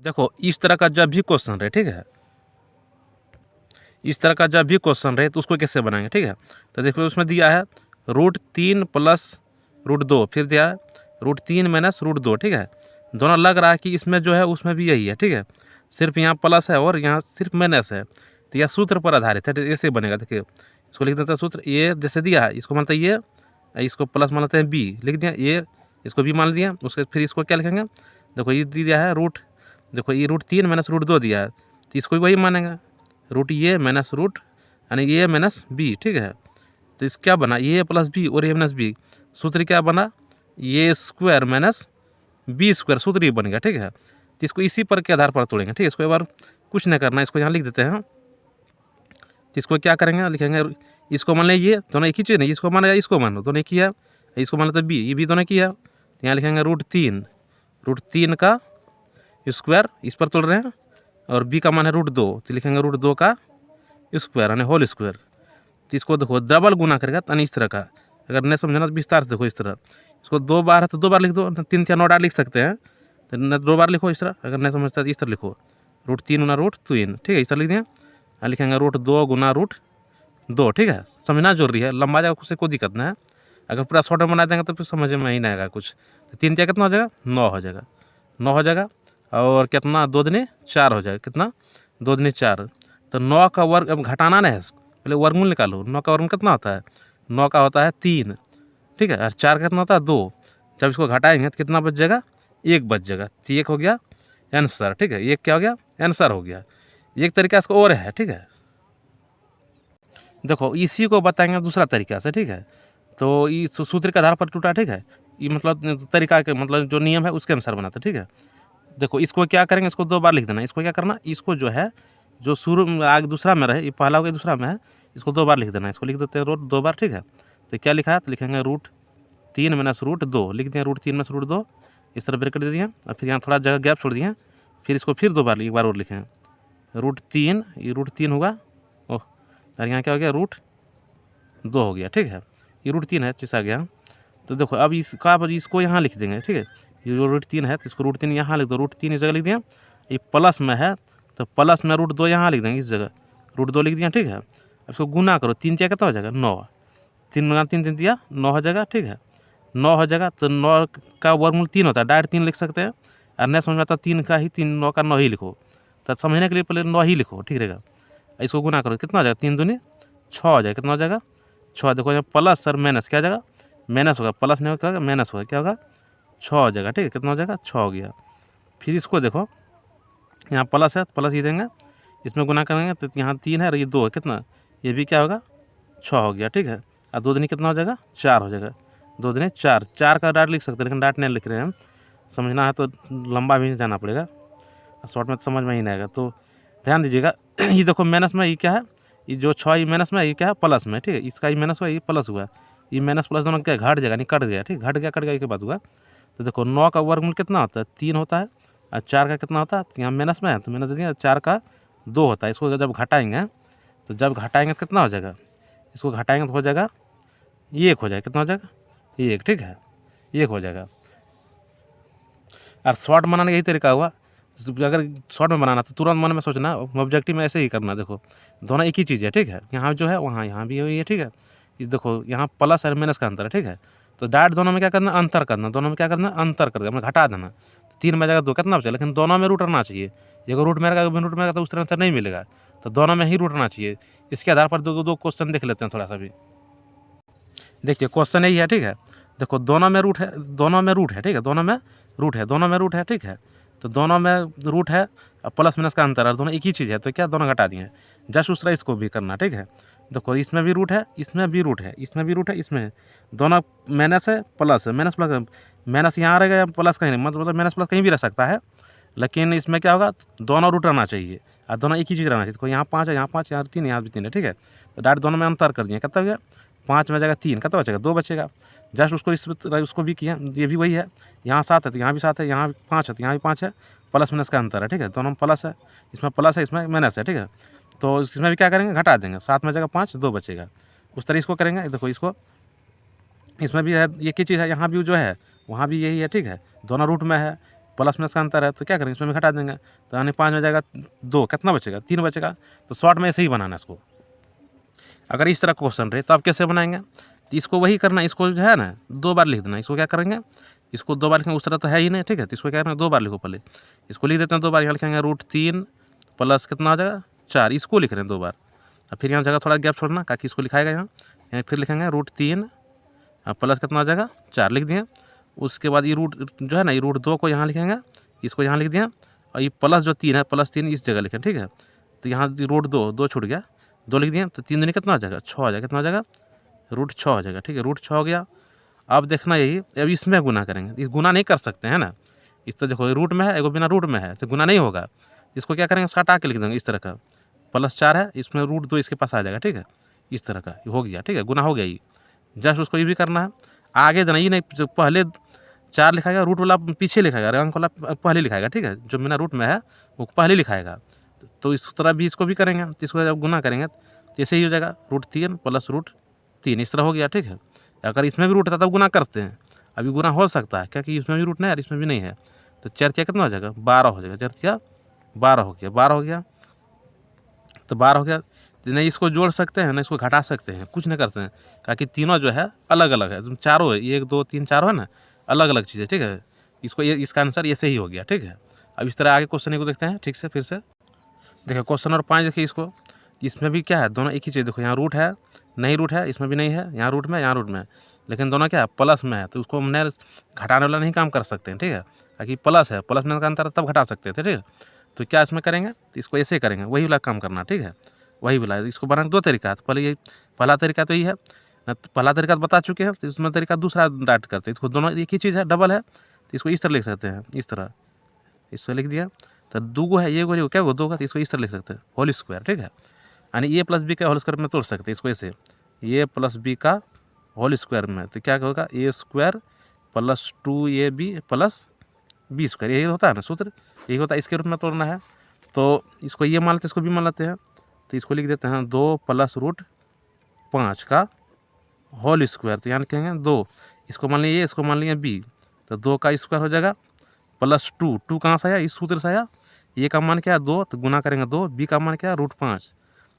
देखो इस तरह का जब भी क्वेश्चन रहे, ठीक है, इस तरह का जब भी क्वेश्चन रहे तो उसको कैसे बनाएंगे, ठीक है। तो देखो उसमें दिया है √3 + √2, फिर दिया है √3 - √2, ठीक है। दोनों लग रहा है कि इसमें जो है उसमें भी यही है, ठीक है, सिर्फ यहाँ प्लस है और यहाँ सिर्फ माइनस है। तो यह सूत्र पर आधारित है, ऐसे बनेगा। देखिए इसको लिख देते हैं सूत्र, ये जैसे दिया है इसको मानते हैं ये, इसको प्लस मान लेते हैं बी, लिख दिया ये, इसको भी मान लिया। उसके फिर इसको क्या लिखेंगे, देखो ये दिया है देखो ये √3 - √2 दिया है, तो इसको भी वही मानेंगे, √a - रूट यानी a - b, ठीक है। तो इस क्या बना, a + b और a - b, सूत्र क्या बना, a² - b², सूत्र ही बन गया, ठीक है। तो इसको इसी पर के आधार पर तोड़ेंगे, ठीक है। इसको एक बार कुछ नहीं करना, इसको यहाँ लिख देते हैं। तो इसको क्या करेंगे, लिखेंगे इसको मान लें ये दोनों एक ही चीज़ नहीं, इसको मानेगा इसको मान लो, दोनों एक ही है, इसको मान लेते b, ये भी दोनों एक ही है। तो यहाँ लिखेंगे √3 का स्क्वायर, इस पर तोड़ रहे हैं, और b का मान है √2, तो लिखेंगे √2 का स्क्वायर यानी होल स्क्वायर। तो इसको देखो डबल गुना करेगा, यानी इस तरह का, अगर नहीं समझना तो विस्तार से देखो इस तरह, इसको 2 बार है तो 2 बार लिख दो, 3 या 9 बार लिख सकते हैं, तो न 2 बार लिखो इस तरह, अगर नहीं समझता तो इस तरह लिखो √3 × √3, ठीक है, इस तरह लिख दिया। लिखेंगे √2 × √2, ठीक है। समझना जरूरी है, लंबा जाएगा उससे कोई दिक्कत नहीं है, अगर पूरा शॉर्ट में बना देंगे तो फिर समझ में ही नहीं आएगा कुछ। तो 3 क्या कितना हो जाएगा, 9 हो जाएगा, 9 हो जाएगा, और कितना 2 दूनी 4 हो जाएगा, कितना 2 दूनी 4। तो 9 का वर्ग अब घटाना नहीं है, पहले वर्गमूल निकालो। 9 का वर्गमूल कितना होता है, 9 का होता है 3, ठीक है, और 4 का कितना होता है 2। जब इसको घटाएंगे तो कितना बच जाएगा, 1 बच जाएगा। तो 1 हो गया आंसर, ठीक है, 1 क्या हो गया, आंसर हो गया। एक तरीका इसको और है, ठीक है। देखो इसी को बताएंगे दूसरा तरीका से, ठीक है। तो इस सूत्र के आधार पर टूटा, ठीक है, ये मतलब तरीका के मतलब जो नियम है उसके अनुसार बनाते, ठीक है। देखो इसको क्या करेंगे, इसको 2 बार लिख देना, इसको क्या करना, इसको जो है जो शुरू में आगे दूसरा में रहे, ये पहला हो गया दूसरा में है, इसको 2 बार लिख देना, इसको लिख देते हैं 2 बार, ठीक है। तो क्या लिखा है, तो लिखेंगे √3 - √2, लिख दिया √3 - √2, इस तरह ब्रैकेट दे दिए, और फिर यहाँ थोड़ा जगह गैप छोड़ दिए, फिर इसको फिर 2 बार एक बार और लिखें √3, ये √3 होगा, ओह, और यहाँ क्या हो गया √2 हो गया, ठीक है, ये √3 है चीज़ आ गया। तो देखो अब इसको यहाँ लिख देंगे, ठीक है, ये जो √3 है तो इसको √3 यहाँ लिख दो, √3 इस जगह लिख दिया, ये प्लस में है तो प्लस में √2 यहाँ लिख देंगे, इस जगह √2 लिख दिया, ठीक है। अब इसको गुना करो, 3 क्या कितना हो जाएगा, 9, 3 गुना 3 3 दिया 9 हो जाएगा, ठीक है, 9 हो जाएगा। तो 9 का वर्गमूल 3 होता है, डायरेक्ट 3 लिख सकते हैं, और नहीं समझ में आता 3 का ही 3, 9 का 9 ही लिखो, तो समझने के लिए पहले 9 ही लिखो, ठीक रहेगा। इसको गुना करो, कितना हो जाएगा, 3 दूनी 6 हो जाएगा, कितना हो जाएगा 6। देखो यहाँ प्लस और माइनस क्या हो जाएगा, माइनस होगा, प्लस नहीं होगा माइनस होगा, क्या होगा 6 हो जाएगा, ठीक है, कितना हो जाएगा 6 हो गया। फिर इसको देखो यहाँ प्लस है, प्लस ये देंगे, इसमें गुना करेंगे तो यहाँ 3 है और ये 2 है, कितना, ये भी क्या होगा 6 हो गया, ठीक है। और 2 दूनी कितना हो जाएगा 4 हो जाएगा, 2 दूनी 4, 4 का डाट लिख सकते हैं, लेकिन डाट नहीं लिख रहे हैं हम, समझना है तो लंबा भी जाना पड़ेगा, शॉर्ट में तो समझ में ही नहीं आएगा। तो ध्यान दीजिएगा, ये देखो माइनस में ये क्या है, ये जो 6 ये माइनस में, ये क्या है प्लस में, ठीक है, इसका ये माइनस हुआ ये प्लस हुआ, ये माइनस प्लस दोनों क्या घट जाएगा, नहीं कट गया, ठीक, घट गया के बाद हुआ। तो देखो 9 का वर्गमूल कितना होता है 3 होता है, और 4 का कितना होता है, तो यहाँ माइनस में है तो माइनस दे दिया, 4 का 2 होता है। इसको जब घटाएंगे तो तो कितना हो जाएगा, इसको घटाएंगे तो हो जाएगा 1 हो जाएगा, कितना हो जाएगा 1, ठीक है, 1 हो जाएगा। और शॉर्ट बनाने का यही तरीका हुआ, अगर शॉर्ट में बनाना तो तुरंत मन में सोचना, ऑब्जेक्टिव में ऐसे ही करना। देखो दोनों एक ही चीज़ है, ठीक है, यहाँ जो है वहाँ यहाँ भी वही है, ठीक है। ये देखो यहाँ प्लस और माइनस का अंतर है, ठीक है। तो डायरेक्ट दोनों में क्या करना, अंतर करना, दोनों में क्या करना, अंतर करके मतलब घटा देना। 3 में जाएगा 2, कितना बचा, लेकिन दोनों में रूट रहना चाहिए, अगर रूट में रहेगा बिन रूट में रहेगा तो उस तरह से नहीं मिलेगा, तो दोनों में ही रूट रहना चाहिए। इसके आधार पर दो क्वेश्चन देख लेते हैं थोड़ा सा भी। देखिए क्वेश्चन यही है, ठीक है, देखो दोनों में रूट है, दोनों में रूट है, ठीक है, दोनों में रूट है, दोनों में रूट है, ठीक है। तो दोनों में रूट है और प्लस माइनस का अंतर है, दोनों एक ही चीज़ है, तो क्या दोनों घटा दिए। जस्ट उस तरह इसको भी करना, ठीक है। देखो इसमें भी रूट है, इसमें भी रूट है, इसमें भी रूट है, इसमें दोनों माइनस है प्लस है, माइनस प्लस, माइनस यहाँ रहेगा या प्लस कहीं नहीं, मतलब माइनस प्लस कहीं भी रह सकता है, लेकिन इसमें क्या होगा दोनों रूट रहना चाहिए और दोनों एक ही चीज़ रहना चाहिए। देखो यहाँ 5 है, यहाँ 5, यहाँ 3, यहाँ भी 3 है, ठीक है। तो डायरेक्ट दोनों में अंतर कर दिए, कितना हो गया 5 में जाएगा 3, कितना बचेगा 2 बचेगा। जस्ट उसको इस उसको भी किया, ये भी वही है, यहाँ 7 है तो यहाँ भी 7 है, यहाँ 5 है तो यहाँ भी 5 है, प्लस माइनस का अंतर है, ठीक है, दोनों में प्लस है, इसमें प्लस है इसमें माइनस है, ठीक है। तो इसमें भी क्या करेंगे घटा देंगे, 7 में जाएगा 5, 2 बचेगा, उस तरह इसको करेंगे। देखो इसको इसमें भी है एक ही चीज़ है, यहाँ भी जो है वहाँ भी यही है, ठीक है, दोनों रूट में है, प्लस माइनस का अंतर है तो क्या करेंगे, इसमें भी घटा देंगे, तो यानी 5 में जाएगा 2, कितना बचेगा 3 बचेगा। तो शॉर्ट में ऐसे ही बनाना है इसको। अगर इस तरह क्वेश्चन रहे तो आप कैसे बनाएंगे, तो इसको वही करना, इसको जो है ना 2 बार लिख देना। इसको क्या करेंगे, इसको 2 बार लिखेंगे, उस तरह तो है ही नहीं, ठीक है। तो इसको क्या करेंगे 2 बार लिखो, पहले इसको लिख देते हैं 2 बार, यहाँ लिखेंगे √3 प्लस कितना हो जाएगा 4, इसको लिख रहे हैं 2 बार। अब फिर यहाँ जगह थोड़ा गैप छोड़ना, ताकि इसको लिखाएगा यहाँ फिर लिखेंगे √3 प्लस कितना हो जाएगा 4, लिख दिए। उसके बाद ये रूट जो है ना, ये √2 को यहाँ लिखेंगे, इसको यहाँ लिख दिया, और ये प्लस जो 3 है, +3 इस जगह लिखें, ठीक है। तो यहाँ √2 छूट गया, 2 लिख दिए, तो 3 दूनी कितना हो जाएगा 6 हो जाएगा, कितना हो जाएगा √6 हो जाएगा, ठीक है। √6 हो गया। अब देखना यही, अब इसमें गुना करेंगे, इस गुना नहीं कर सकते हैं ना, इस तरह देखो रूट में है, एगो बिना रूट में है, तो गुना नहीं होगा। इसको क्या करेंगे, हटा के लिख देंगे इस तरह का, +4 है, इसमें √2 इसके पास आ जाएगा, ठीक है, इस तरह का हो गया, ठीक है, गुना हो गया। ये जस्ट उसको ये भी करना है, आगे देना, ये नहीं जो पहले 4 लिखाएगा, रूट वाला पीछे लिखाएगा, अंक वाला पहले लिखाएगा, ठीक है, जो बिना रूट में है वो पहले लिखाएगा। तो इस तरह भी इसको भी करेंगे, तो इसको जब गुना करेंगे तो ऐसे ही हो जाएगा √3 प्लस √3, इस तरह हो गया, ठीक है। अगर इसमें भी रूट था तब गुना करते हैं, अभी गुना हो सकता है क्योंकि इसमें भी रूट नहीं है और इसमें भी नहीं है, तो 4 कितना हो जाएगा 12 हो जाएगा, 4 12 हो गया, 12 हो गया, तो 12 हो गया। नहीं इसको जोड़ सकते हैं ना इसको घटा सकते हैं, कुछ नहीं करते हैं, क्योंकि तीनों जो है अलग अलग है, चारों है, 1 2 3 4 है ना, अलग अलग चीज़ें, ठीक है। इसको ये इसका आंसर ऐसे ही हो गया, ठीक है। अब इस तरह आगे क्वेश्चन को देखते हैं ठीक से, फिर से देखिए क्वेश्चन नंबर 5 देखिए, इसको इसमें भी क्या है, दोनों एक ही चीज़, देखो यहाँ रूट है, नहीं रूट है, इसमें भी नहीं है, यहाँ रूट में यहाँ रूट में, लेकिन दोनों क्या है प्लस में है, तो उसको हमने घटाने वाला नहीं काम कर सकते हैं, ठीक है, ताकि प्लस है, प्लस में का अंतर तब घटा सकते थे, ठीक है। तो क्या इसमें करेंगे, तो इसको ऐसे करेंगे, वही वाला काम करना, ठीक है, वही वाला। इसको बनाने 2 तरीका है, तो पहले ये पहला तरीका तो ये है, पहला तरीका तो बता चुके हैं, तो इसमें तरीका दूसरा डाट करते हैं, इसको दोनों एक ही चीज़ है, डबल है, तो इसको इस तरह लिख सकते हैं, इस तरह इससे लिख दिया। तो 2 है, ये को क्या 2 का, तो इसको इस तरह लिख सकते हैं होल स्क्वायर, ठीक है, यानी a + b का होल स्क्वायर में तोड़ सकते हैं इसको ऐसे, a + b का होल स्क्वायर में, तो क्या होगा a² + 2ab + b², यही होता है ना सूत्र, यही होता है, इसके रूप में तोड़ना है। तो इसको ये मान लेते हैं, इसको भी मान लेते हैं, तो इसको लिख देते हैं 2 + √5 का होल स्क्वायर, तो यहाँ लिखेंगे 2, इसको मान लिया, इसको मान लिया b, तो 2 का स्क्वायर हो जाएगा +2, 2 कहाँ से आया, इस सूत्र से आया, ये का मान क्या है 2, तो गुना करेंगे 2, b का मान क्या है √5,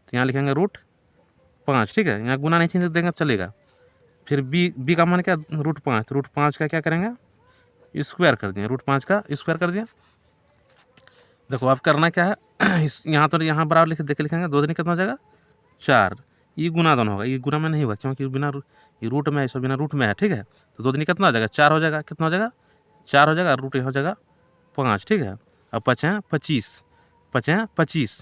तो यहाँ लिखेंगे √5, ठीक है, यहाँ गुना नहीं छीन देंगे चलेगा। फिर b का मान क्या √5, तो √5 का क्या करेंगे स्क्वायर कर दिए, √5 का स्क्वायर कर दिया। देखो अब करना क्या है, इस यहाँ तो यहाँ बराबर लिखेंगे, 2 दिन कितना हो जाएगा 4, ये गुना दोनों होगा, ये गुना में नहीं होगा क्योंकि बिना ये रूट में है, इसको बिना रूट में है, ठीक है। तो 2 दिन कितना हो जाएगा 4 हो जाएगा, कितना हो जाएगा 4 हो जाएगा, रूट हो जाएगा 5, ठीक है। अब 5 हैं 25, 5 हैं 25,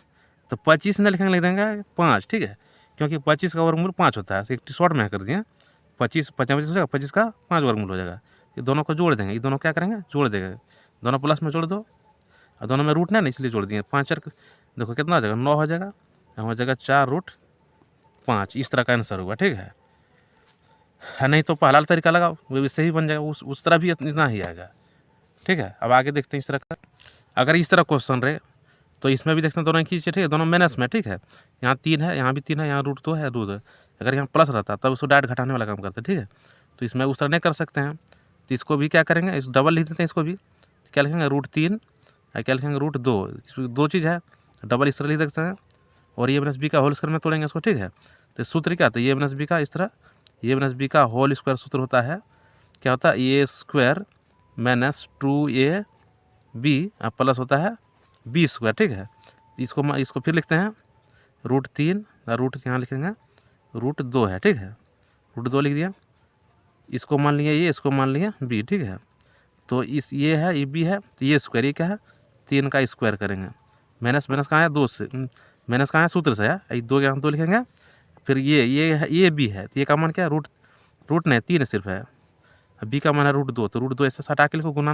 तो 25 में लिखेंगे, लिख देंगे 5, ठीक है, क्योंकि 25 का वर्गमूल 5 होता है, एक शॉर्ट में कर दिए, 25 25 हो जाएगा, 25 का 5 वर्गमूल हो जाएगा। ये दोनों को जोड़ देंगे, ये दोनों क्या करेंगे जोड़ देंगे, दोनों प्लस में जोड़ दो, और दोनों में रूट नहीं, इसलिए जोड़ दिए, 5 4 देखो कितना हो जाएगा 9 हो जाएगा, यहाँ हो जाएगा 4√5, इस तरह का आंसर होगा, ठीक है। नहीं तो पहला तरीका लगाओ, वो भी सही बन जाएगा, उस तरह भी इतना ही आएगा, ठीक है। अब आगे देखते हैं इस तरह का, अगर इस तरह क्वेश्चन रहे तो इसमें भी देखते हैं, दोनों एक ही चीज़, ठीक है, दोनों माइनस में, ठीक है, यहाँ 3 है, यहाँ भी 3 है, यहाँ √2 है, √2 है, अगर यहाँ प्लस रहता तब उसको डायरेक्ट घटाने वाला काम करते, ठीक है। तो इसमें उस तरह नहीं कर सकते हैं, तो इसको भी क्या करेंगे, इस डबल लिख देते हैं, इसको भी क्या लिखेंगे √3 और क्या लिखेंगे √2, इसमें 2 चीज़ है, डबल इस तरह लिख सकते हैं, और a - b का होल स्क्वायर में तोड़ेंगे इसको, ठीक है। तो सूत्र क्या, तो a - b का इस तरह, a - b का होल स्क्वायर सूत्र होता है, क्या होता है a² - 2ab प्लस होता है b², ठीक है। इसको फिर लिखते हैं √3 और रूट यहाँ लिखेंगे √2 है, ठीक है, √2 लिख दिया, इसको मान लिया ये, इसको मान लिया b, ठीक है। तो इस ये है, ये b है, तो ये स्क्वायर, ये क्या है 3 का स्क्वायर करेंगे, माइनस कहाँ है 2 से, माइनस कहाँ है सूत्र से है, 2 यहाँ 2 लिखेंगे, फिर ये है, ये b है, तो ये का मान क्या है रूट नहीं 3 सिर्फ है, b का मान है √2, तो √2 ऐसे हटा के लिखो, गुना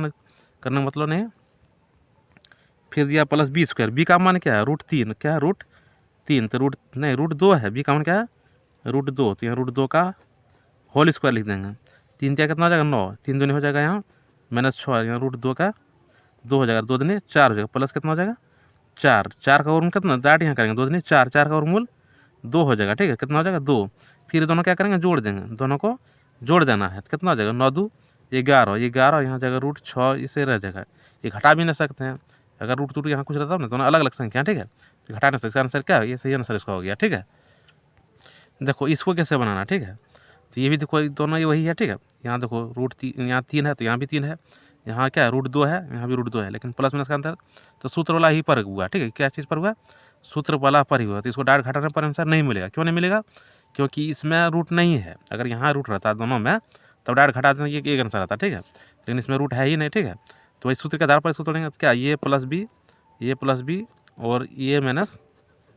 करने का मतलब नहीं। फिर दिया प्लस b², b का मान क्या है √3, क्या है √3, तो √2 है, b का मान क्या है √2, तो यहाँ √2 का होल स्क्वायर लिख देंगे, 3 क्या कितना हो जाएगा 9, 3 दूनी हो जाएगा यहाँ -6, यहाँ √2 का 2 हो जाएगा, 2 दूनी 4 हो जाएगा, प्लस कितना हो जाएगा 4 का वर्गमूल कितना डाट यहाँ करेंगे, 2 दूनी 4, 4 का वर्गमूल 2 हो जाएगा, ठीक है, कितना हो जाएगा 2, फिर दोनों क्या करेंगे जोड़ देंगे, दोनों को जोड़ देना है, तो कितना हो जाएगा 9 2 11, 11 यहाँ जाएगा √6 इसे रह जाएगा, ये घटा भी नहीं सकते हैं। अगर रूट टू यहाँ कुछ रहता ना दोनों अलग अलग संख्या, ठीक है, तो घटा नहीं सकते। इसका आंसर क्या है, ये सही आंसर इसका हो गया, ठीक है। देखो इसको कैसे बनाना, ठीक है, तो ये भी देखो दोनों ये वही है, ठीक है। यहाँ देखो यहाँ 3 है तो यहाँ भी 3 है, यहाँ क्या है रूट 2 है, यहाँ भी रूट 2 है, लेकिन प्लस माइनस का अंतर तो सूत्र वाला ही पर हुआ, ठीक है। क्या चीज़ पर हुआ, सूत्र वाला पर ही हुआ, तो इसको डायरेक्ट घटाने पर आंसर नहीं मिलेगा। क्यों नहीं मिलेगा, क्योंकि इसमें रूट नहीं है। अगर यहाँ रूट रहता दोनों में तब डायरेक्ट घटा देना एक आंसर आता, ठीक है, लेकिन इसमें रूट है ही नहीं, ठीक है। तो इस सूत्र के आधार पर इसको तोड़ेंगे तो क्या, ये प्लस बी और ये माइनस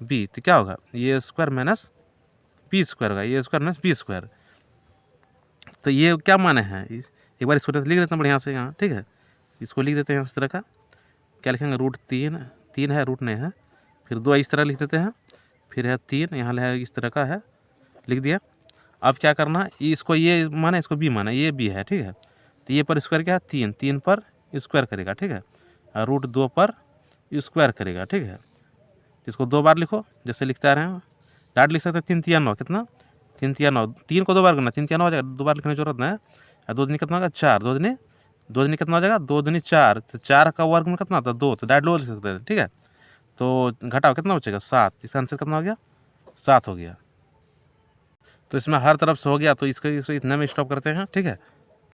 बी, तो क्या होगा, ये स्क्वायर माइनस बी स्क्वायर होगा, ये स्क्वायर माइनस बी स्क्वायर। तो ये क्या माने हैं, एक बार इसको लिख देते हैं बढ़िया से यहाँ, ठीक है। इसको लिख देते हैं इस तरह का, क्या लिखेंगे, रूट 3 है, रूट नहीं है, फिर 2 इस तरह लिख देते हैं, फिर है 3 यहाँ है इस तरह का है, लिख दिया। अब क्या करना है, इसको ये माना, इसको बी माना, ये बी है, ठीक है। तो ये पर स्क्वायर क्या है, 3 पर स्क्वायर करेगा, ठीक है, और रूट 2 पर स्क्वायर करेगा, ठीक है। इसको 2 बार लिखो, जैसे लिखते आ रहे हैं, डाट लिख सकते हैं, 3 3 9 कितना, 3 3 9, 3 को 2 बार करना, 3 3 9 हो जाएगा, 2 बार लिखने की जरूरत नहीं है। और 2 दूनी कितना होगा 4, 2 दूनी कितना हो जाएगा, 2 दूनी 4, तो 4 का वर्ग में कितना होता है 2, तो डाट 2 लिख सकते हैं, ठीक है। तो घटाओ कितना बचेगा 7, इसका आंसर कितना हो गया 7 हो गया। तो इसमें हर तरफ से हो गया, तो इसको इतने में स्टॉप करते हैं, ठीक है।